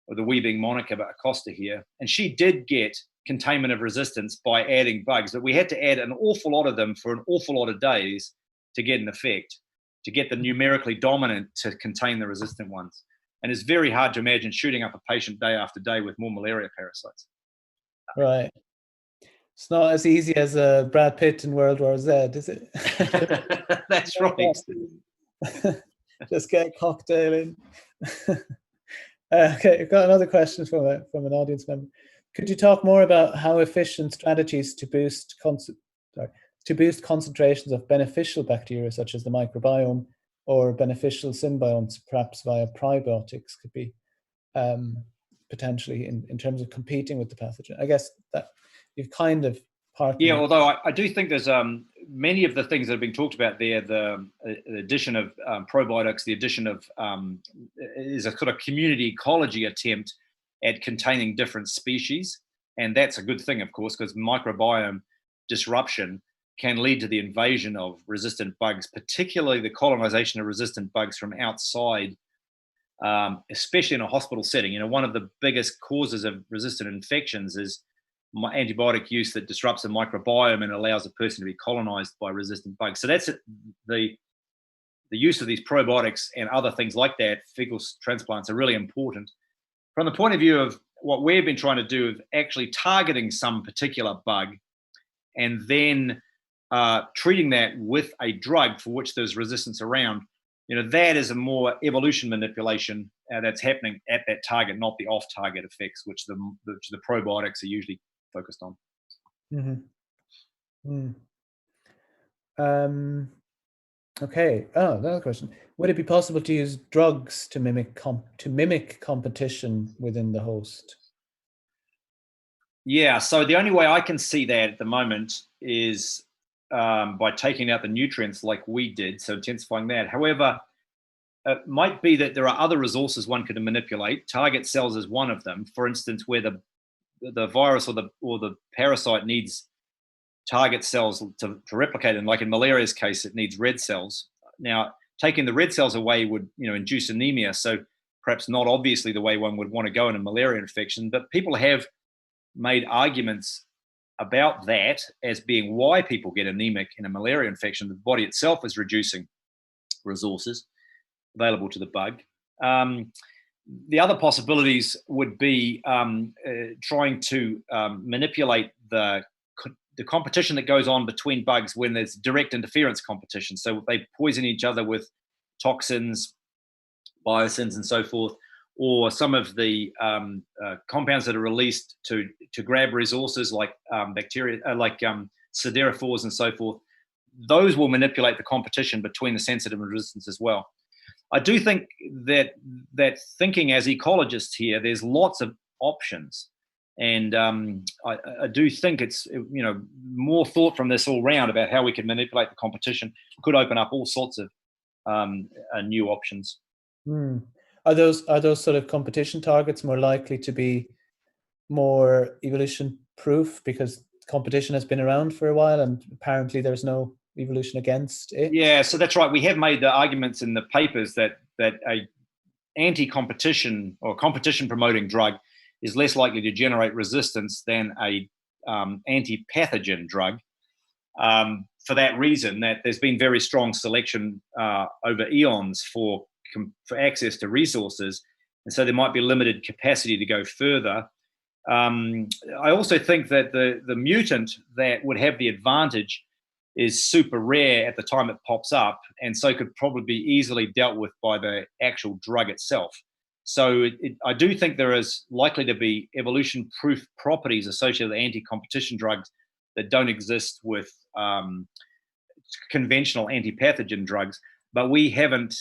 or the we being Monica Acosta here, and she did get containment of resistance by adding bugs, but we had to add an awful lot of them for an awful lot of days to get an effect, to get the numerically dominant to contain the resistant ones. And it's very hard to imagine shooting up a patient day after day with more malaria parasites. Right. It's not as easy as Brad Pitt in World War Z, is it? That's right. Just get a cocktail in. Okay, I've got another question from an audience member. Could you talk more about how efficient strategies to boost concentrations of beneficial bacteria, such as the microbiome, or beneficial symbionts, perhaps via probiotics, could be potentially in terms of competing with the pathogen? I guess that you've kind of partly... Yeah, although I do think there's many of the things that have been talked about there, the addition of probiotics, the addition of is a sort of community ecology attempt at containing different species. And that's a good thing, of course, because microbiome disruption can lead to the invasion of resistant bugs, particularly the colonization of resistant bugs from outside, especially in a hospital setting. You know, one of the biggest causes of resistant infections is antibiotic use that disrupts the microbiome and allows a person to be colonized by resistant bugs. So that's the use of these probiotics and other things like that, fecal transplants, are really important. From the point of view of what we've been trying to do of actually targeting some particular bug and then treating that with a drug for which there's resistance around, you know, that is a more evolution manipulation that's happening at that target, not the off-target effects, which the probiotics are usually focused on. Mm-hmm. Okay. Oh, another question. Would it be possible to use drugs to mimic competition within the host? Yeah. So the only way I can see that at the moment is by taking out the nutrients like we did, so intensifying that. However, it might be that there are other resources one could manipulate. Target cells is one of them. For instance, where the virus or the parasite needs target cells to replicate, and like in malaria's case, it needs red cells. Now, taking the red cells away would, you know, induce anemia. So perhaps not obviously the way one would want to go in a malaria infection, but people have made arguments about that as being why people get anemic in a malaria infection. The body itself is reducing resources available to the bug. The other possibilities would be trying to manipulate the competition that goes on between bugs when there's direct interference competition. So they poison each other with toxins, biocins, and so forth, or some of the compounds that are released to grab resources like bacteria, like siderophores and so forth. Those will manipulate the competition between the sensitive and resistance as well. I do think that thinking as ecologists here, there's lots of options. And I do think it's, you know, more thought from this all round about how we can manipulate the competition could open up all sorts of new options. Are those sort of competition targets more likely to be more evolution proof because competition has been around for a while and apparently there's no evolution against it? Yeah, so that's right. We have made the arguments in the papers that anti-competition or competition-promoting drug is less likely to generate resistance than a anti-pathogen drug. For that reason, that there's been very strong selection over eons for access to resources, and so there might be limited capacity to go further. I also think that the mutant that would have the advantage is super rare at the time it pops up, and so could probably be easily dealt with by the actual drug itself. So I do think there is likely to be evolution-proof properties associated with anti-competition drugs that don't exist with conventional anti-pathogen drugs, but we haven't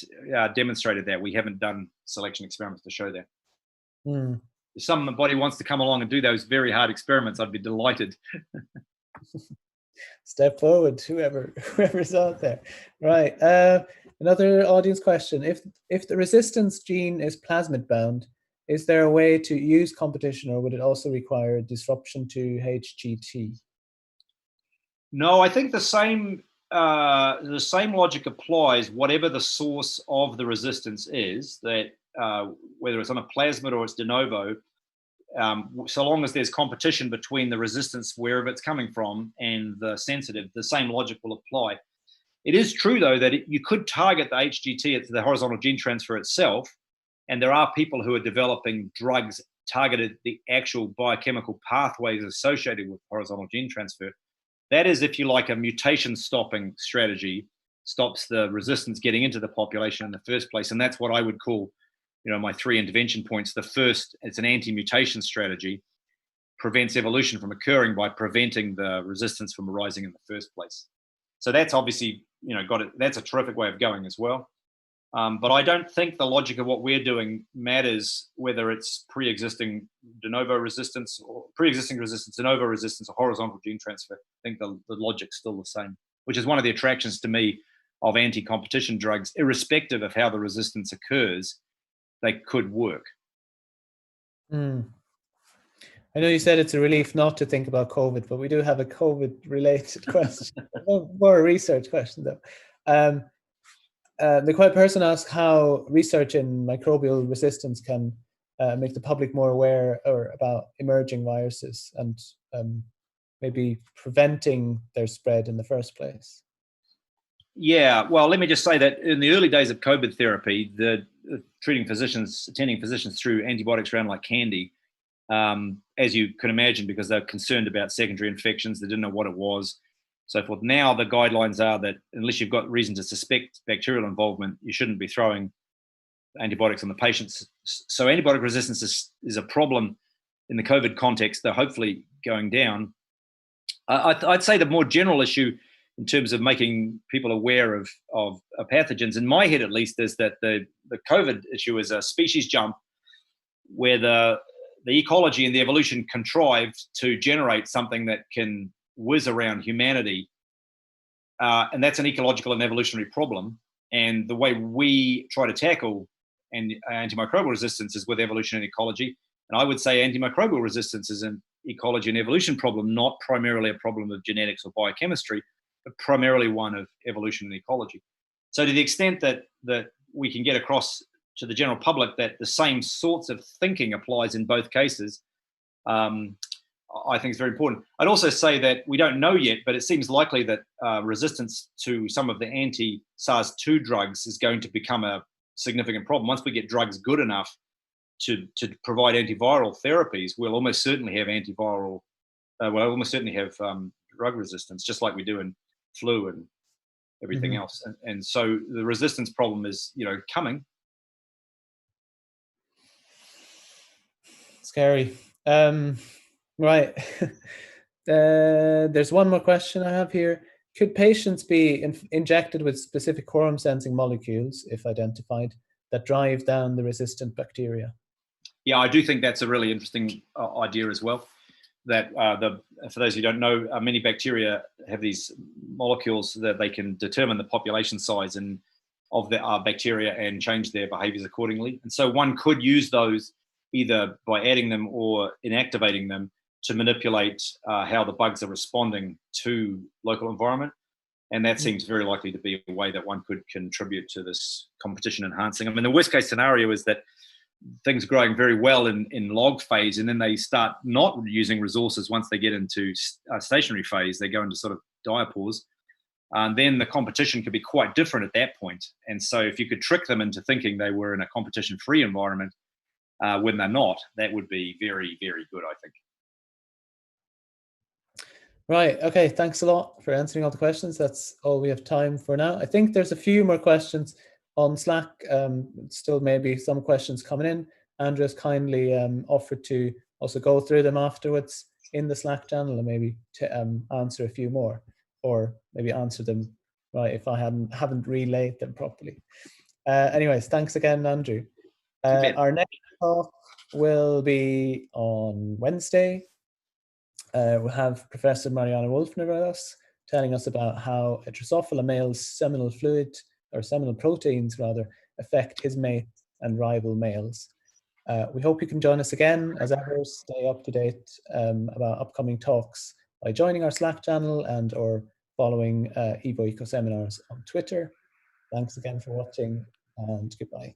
demonstrated that. We haven't done selection experiments to show that. Mm. If somebody wants to come along and do those very hard experiments, I'd be delighted. Step forward, whoever's out there. Right. Another audience question: If the resistance gene is plasmid bound, is there a way to use competition, or would it also require disruption to HGT? No, I think the same logic applies. Whatever the source of the resistance is, that whether it's on a plasmid or it's de novo, so long as there's competition between the resistance wherever it's coming from and the sensitive, the same logic will apply. It is true, though, that you could target the HGT at the horizontal gene transfer itself, and there are people who are developing drugs targeted at the actual biochemical pathways associated with horizontal gene transfer. That is, if you like, a mutation stopping strategy, stops the resistance getting into the population in the first place, and that's what I would call, my 3 intervention points. The first, it's an anti-mutation strategy, prevents evolution from occurring by preventing the resistance from arising in the first place. So that's obviously, that's a terrific way of going as well. But I don't think the logic of what we're doing matters whether it's pre-existing de novo resistance or pre-existing resistance, de novo resistance, or horizontal gene transfer. I think the logic's still the same, which is one of the attractions to me of anti-competition drugs. Irrespective of how the resistance occurs, they could work. Mm. I know you said it's a relief not to think about COVID, but we do have a COVID-related question, more a research question though. The person asked how research in microbial resistance can make the public more aware about emerging viruses and maybe preventing their spread in the first place. Yeah, well, let me just say that in the early days of COVID therapy, the attending physicians threw antibiotics around like candy, as you can imagine, because they're concerned about secondary infections. They didn't know what it was, so forth. Now the guidelines are that unless you've got reason to suspect bacterial involvement, you shouldn't be throwing antibiotics on the patients. So antibiotic resistance is a problem in the COVID context. They're hopefully going down. I'd say the more general issue in terms of making people aware of pathogens, in my head at least, is that the COVID issue is a species jump where the ecology and the evolution contrived to generate something that can whiz around humanity. And that's an ecological and evolutionary problem. And the way we try to tackle antimicrobial resistance is with evolution and ecology. And I would say antimicrobial resistance is an ecology and evolution problem, not primarily a problem of genetics or biochemistry, but primarily one of evolution and ecology. So to the extent that we can get across to the general public that the same sorts of thinking applies in both cases, I think it's very important. I'd also say that we don't know yet, but it seems likely that resistance to some of the anti-SARS-2 drugs is going to become a significant problem. Once we get drugs good enough to provide antiviral therapies, we'll almost certainly have drug resistance, just like we do in flu and everything else. And so the resistance problem is, coming. Scary. Right. There's one more question I have here. Could patients be injected with specific quorum sensing molecules, if identified, that drive down the resistant bacteria? Yeah, I do think that's a really interesting idea as well. That for those who don't know, many bacteria have these molecules that they can determine the population size of the bacteria and change their behaviors accordingly. And so one could use those either by adding them or inactivating them to manipulate how the bugs are responding to local environment. And that seems very likely to be a way that one could contribute to this competition enhancing. I mean, the worst case scenario is that things are growing very well in log phase, and then they start not using resources once they get into stationary phase. They go into sort of diapause. And then the competition could be quite different at that point. And so if you could trick them into thinking they were in a competition-free environment when they're not, that would be very, very good, I think. Right. Okay. Thanks a lot for answering all the questions. That's all we have time for now. I think there's a few more questions on Slack. Still maybe some questions coming in. Andrew has kindly offered to also go through them afterwards in the Slack channel and maybe to answer a few more, or maybe answer them right if I haven't relayed them properly. Anyways, thanks again, Andrew. Our next talk will be on Wednesday. We'll have Professor Mariana Wolfner with us, telling us about how a Drosophila male's seminal fluid, or seminal proteins rather, affect his mate and rival males. We hope you can join us again. As ever, stay up to date about upcoming talks by joining our Slack channel and or following Evo Eco Seminars on Twitter. Thanks again for watching, and goodbye.